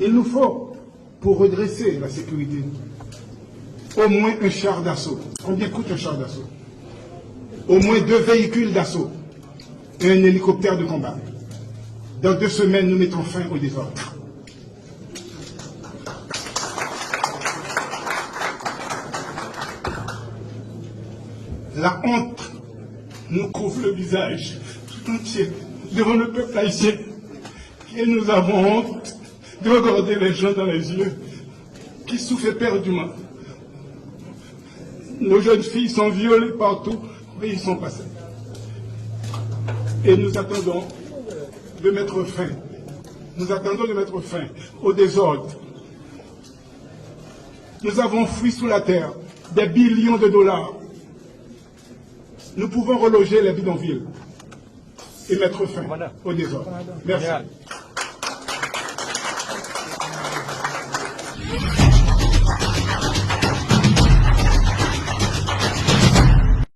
Il nous faut, pour redresser la sécurité, au moins un char d'assaut. Combien coûte un char d'assaut? Au moins 2 véhicules d'assaut et un hélicoptère de combat. Dans 2 semaines, nous mettons fin au désordre. La honte nous couvre le visage tout entier devant le peuple haïtien. Et nous avons honte de regarder les gens dans les yeux qui souffrent éperdument. Nos jeunes filles sont violées partout où ils sont passés. Et nous attendons de mettre fin. Nous attendons de mettre fin au désordre. Nous avons fui sous la terre des billions de dollars. Nous pouvons reloger les bidonvilles et mettre fin au désordre. Merci.